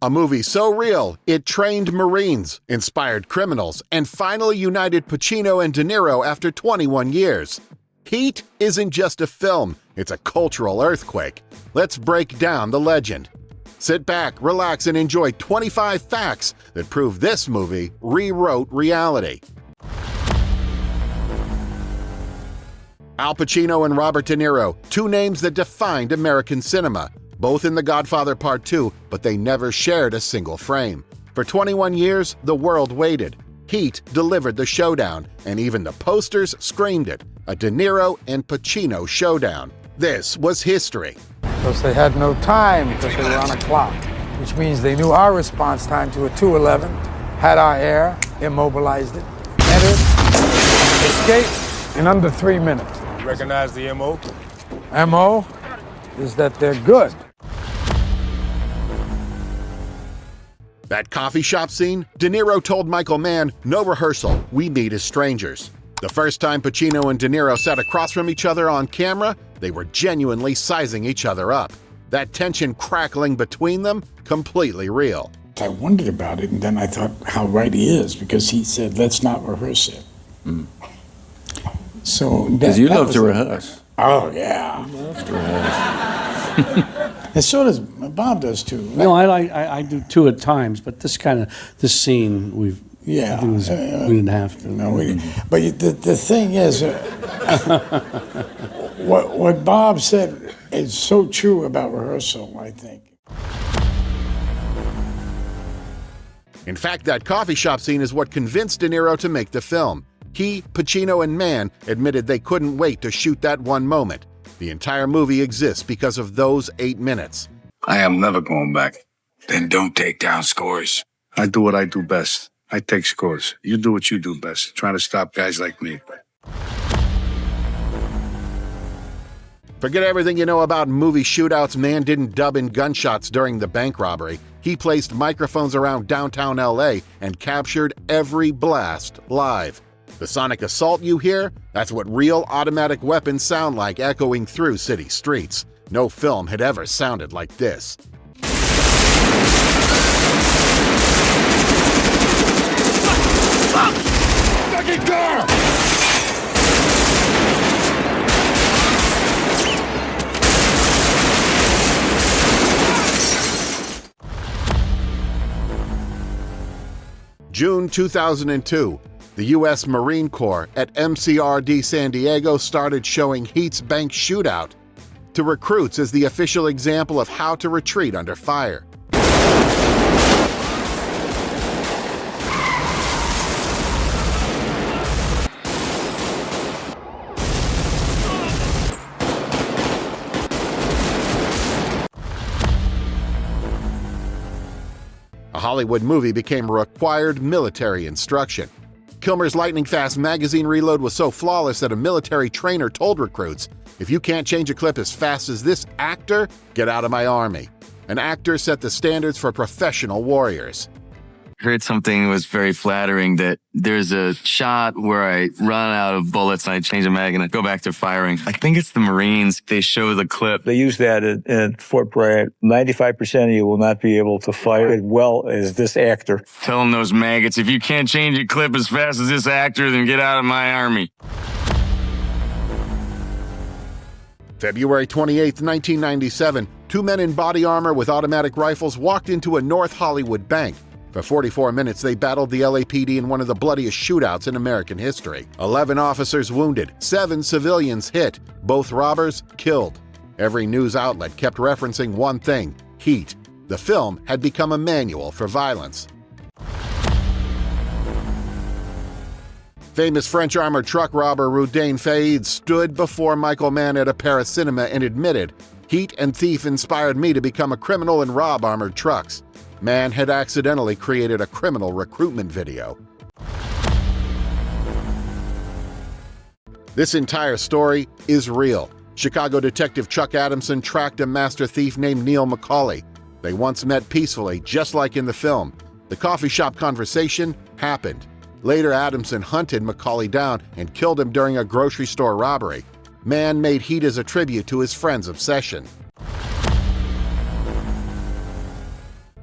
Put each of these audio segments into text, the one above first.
A movie so real, it trained Marines, inspired criminals, and finally united Pacino and De Niro after 21 years. Heat isn't just a film, it's a cultural earthquake. Let's break down the legend. Sit back, relax, and enjoy 25 facts that prove this movie rewrote reality. Al Pacino and Robert De Niro, two names that defined American cinema. Both in The Godfather Part 2, but they never shared a single frame. For 21 years, the world waited. Heat delivered the showdown, and even the posters screamed it, a De Niro and Pacino showdown. This was history. Because they had no time because they were on a clock, which means they knew our response time to a 211, had our air, immobilized it, entered, escaped in under 3 minutes. You recognize the MO? MO is that they're good. That coffee shop scene? De Niro told Michael Mann, "No rehearsal, we meet as strangers." The first time Pacino and De Niro sat across from each other on camera, they were genuinely sizing each other up. That tension crackling between them, completely real. I wondered about it, and then I thought how right he is, because he said, let's not rehearse it. So because you love to rehearse. Oh, yeah. You love to rehearse. And so does Bob does too. Right? No, I do too at times, but this scene we didn't have to. No, we didn't. But the thing is, what Bob said is so true about rehearsal, I think. In fact, that coffee shop scene is what convinced De Niro to make the film. He, Pacino, and Mann admitted they couldn't wait to shoot that one moment. The entire movie exists because of those 8 minutes. I am never going back. Then don't take down scores. I do what I do best. I take scores. You do what you do best, trying to stop guys like me. Forget everything you know about movie shootouts. Mann didn't dub in gunshots during the bank robbery. He placed microphones around downtown LA and captured every blast live. The sonic assault you hear? That's what real automatic weapons sound like echoing through city streets. No film had ever sounded like this. Second car! June 2002. The U.S. Marine Corps at MCRD San Diego started showing Heat's bank shootout to recruits as the official example of how to retreat under fire. A Hollywood movie became required military instruction. Kilmer's lightning-fast magazine reload was so flawless that a military trainer told recruits, "If you can't change a clip as fast as this actor, get out of my army." An actor set the standards for professional warriors. Heard something was very flattering, that there's a shot where I run out of bullets and I change the mag and I go back to firing. I think it's the Marines. They show the clip. They use that at Fort Bragg. 95% of you will not be able to fire as well as this actor. Telling those maggots, if you can't change a clip as fast as this actor, then get out of my army. February 28, 1997, two men in body armor with automatic rifles walked into a North Hollywood bank. For 44 minutes, they battled the LAPD in one of the bloodiest shootouts in American history. 11 officers wounded, 7 civilians hit, both robbers killed. Every news outlet kept referencing one thing: Heat. The film had become a manual for violence. Famous French armored truck robber Roudain Faïd stood before Michael Mann at a Paris cinema and admitted, "Heat and Thief inspired me to become a criminal and rob armored trucks." Mann had accidentally created a criminal recruitment video. This entire story is real. Chicago detective Chuck Adamson tracked a master thief named Neil McCauley. They once met peacefully, just like in the film. The coffee shop conversation happened. Later, Adamson hunted McCauley down and killed him during a grocery store robbery. Mann made Heat as a tribute to his friend's obsession.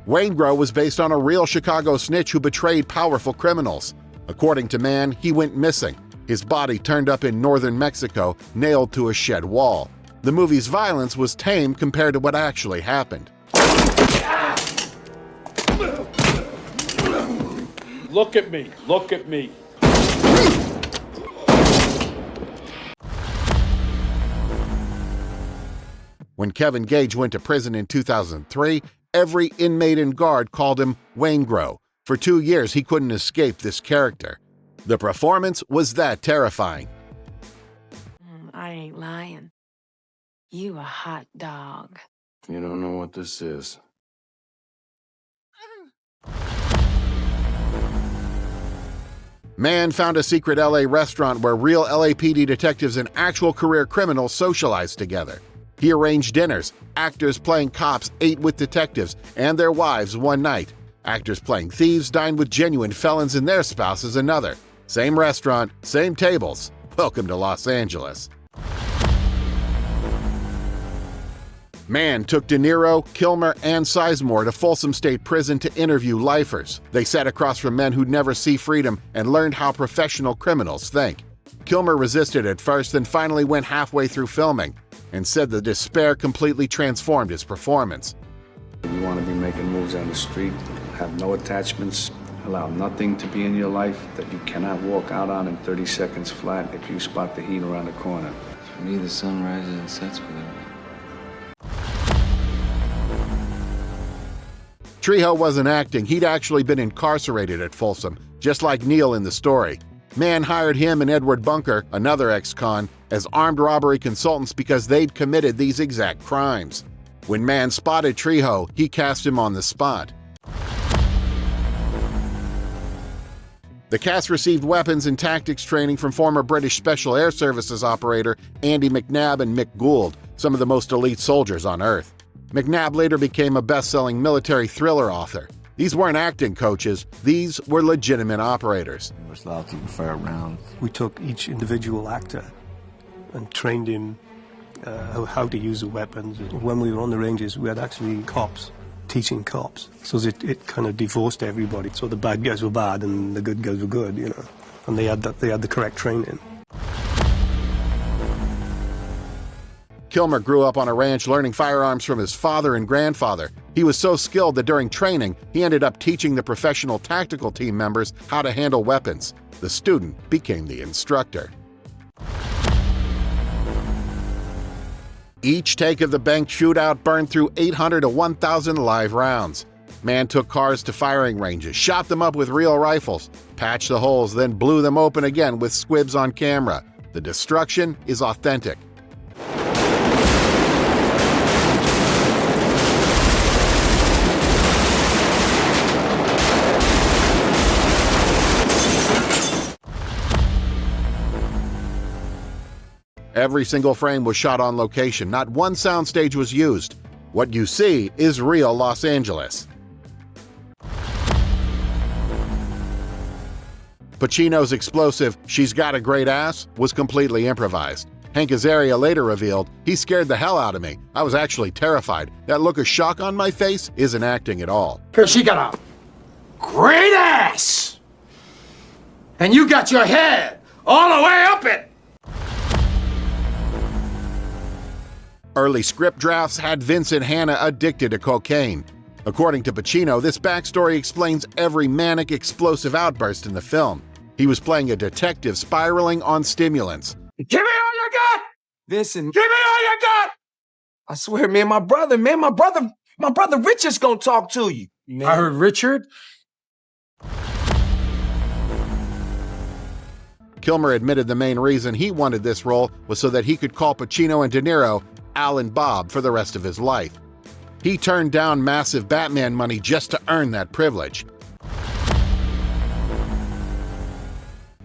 Waingro was based on a real Chicago snitch who betrayed powerful criminals. According to Mann, he went missing. His body turned up in northern Mexico, nailed to a shed wall. The movie's violence was tame compared to what actually happened. Look at me. Look at me. When Kevin Gage went to prison in 2003, every inmate and guard called him Waingro. For 2 years, he couldn't escape this character. The performance was that terrifying. I ain't lying. You a hot dog. You don't know what this is. Mann found a secret LA restaurant where real LAPD detectives and actual career criminals socialized together. He arranged dinners. Actors playing cops ate with detectives and their wives one night. Actors playing thieves dined with genuine felons and their spouses another. Same restaurant, same tables. Welcome to Los Angeles. Mann took De Niro, Kilmer, and Sizemore to Folsom State Prison to interview lifers. They sat across from men who'd never see freedom and learned how professional criminals think. Kilmer resisted at first, then finally went halfway through filming and said the despair completely transformed his performance. You want to be making moves on the street, have no attachments, allow nothing to be in your life that you cannot walk out on in 30 seconds flat if you spot the heat around the corner. For me, the sun rises and sets with it. Trejo wasn't acting, he'd actually been incarcerated at Folsom, just like Neil in the story. Mann hired him and Edward Bunker, another ex-con, as armed robbery consultants because they'd committed these exact crimes. When Mann spotted Trejo, he cast him on the spot. The cast received weapons and tactics training from former British Special Air Services operator Andy McNabb and Mick Gould, some of the most elite soldiers on Earth. McNabb later became a best-selling military thriller author. These weren't acting coaches, these were legitimate operators. It was allowed to fire rounds. We took each individual actor and trained him how to use the weapons. When we were on the ranges, we had actually cops teaching cops. So it kind of divorced everybody. So the bad guys were bad and the good guys were good, you know. And they had the correct training. Kilmer grew up on a ranch learning firearms from his father and grandfather. He was so skilled that during training, he ended up teaching the professional tactical team members how to handle weapons. The student became the instructor. Each take of the bank shootout burned through 800 to 1,000 live rounds. Mann took cars to firing ranges, shot them up with real rifles, patched the holes, then blew them open again with squibs on camera. The destruction is authentic. Every single frame was shot on location. Not one soundstage was used. What you see is real Los Angeles. Pacino's explosive "she's got a great ass" was completely improvised. Hank Azaria later revealed, "He scared the hell out of me. I was actually terrified. That look of shock on my face isn't acting at all." Because she got a great ass. And you got your head all the way up it. Early script drafts had Vincent Hanna addicted to cocaine. According to Pacino, this backstory explains every manic, explosive outburst in the film. He was playing a detective spiraling on stimulants. Give me all you got! Vincent, give me all you got! I swear, man, my brother Richard's gonna talk to you. Man. I heard Richard. Kilmer admitted the main reason he wanted this role was so that he could call Pacino and De Niro Al and Bob for the rest of his life. He turned down massive Batman money just to earn that privilege.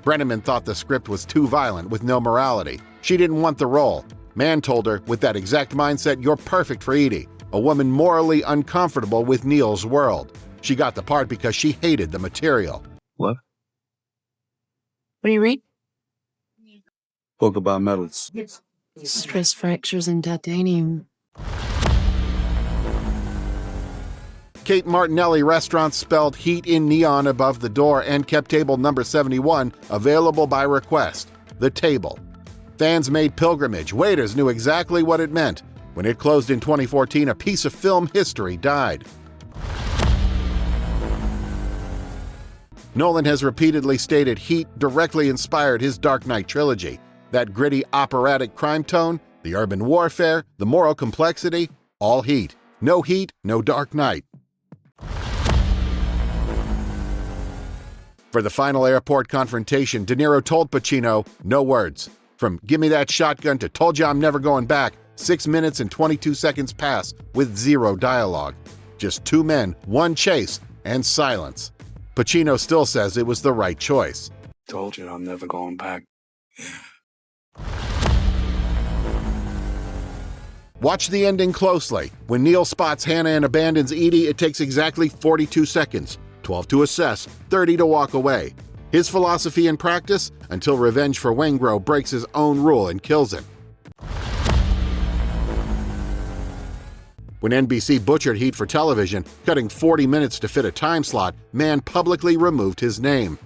Brenneman thought the script was too violent with no morality. She didn't want the role. Mann told her, with that exact mindset, "You're perfect for Edie," a woman morally uncomfortable with Neil's world. She got the part because she hated the material. What? What do you read? Book about metals. Stress fractures and titanium. Kate Martinelli Restaurants spelled heat in neon above the door and kept table number 71 available by request. The table. Fans made pilgrimage. Waiters knew exactly what it meant. When it closed in 2014, a piece of film history died. Nolan has repeatedly stated Heat directly inspired his Dark Knight trilogy. That gritty operatic crime tone, the urban warfare, the moral complexity, all Heat. No Heat, no Dark Knight. For the final airport confrontation, De Niro told Pacino, no words. From "Give me that shotgun" to "Told you I'm never going back," 6 minutes and 22 seconds pass with zero dialogue. Just two men, one chase, and silence. Pacino still says it was the right choice. Told you I'm never going back. Watch the ending closely. When Neil spots Hanna and abandons Edie, it takes exactly 42 seconds. 12 to assess, 30 to walk away. His philosophy in practice, until revenge for Waingro breaks his own rule and kills him. When NBC butchered Heat for television, cutting 40 minutes to fit a time slot, Mann publicly removed his name.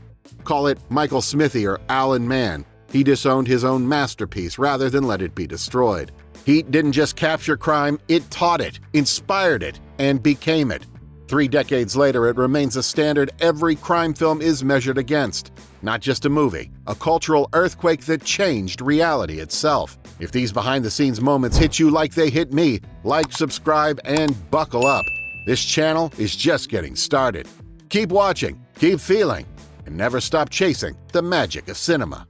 Call it Michael Smithy or Alan Mann. He disowned his own masterpiece rather than let it be destroyed. Heat didn't just capture crime, it taught it, inspired it, and became it. 3 decades later, it remains a standard every crime film is measured against. Not just a movie, a cultural earthquake that changed reality itself. If these behind-the-scenes moments hit you like they hit me, like, subscribe, and buckle up. This channel is just getting started. Keep watching, keep feeling, and never stop chasing the magic of cinema.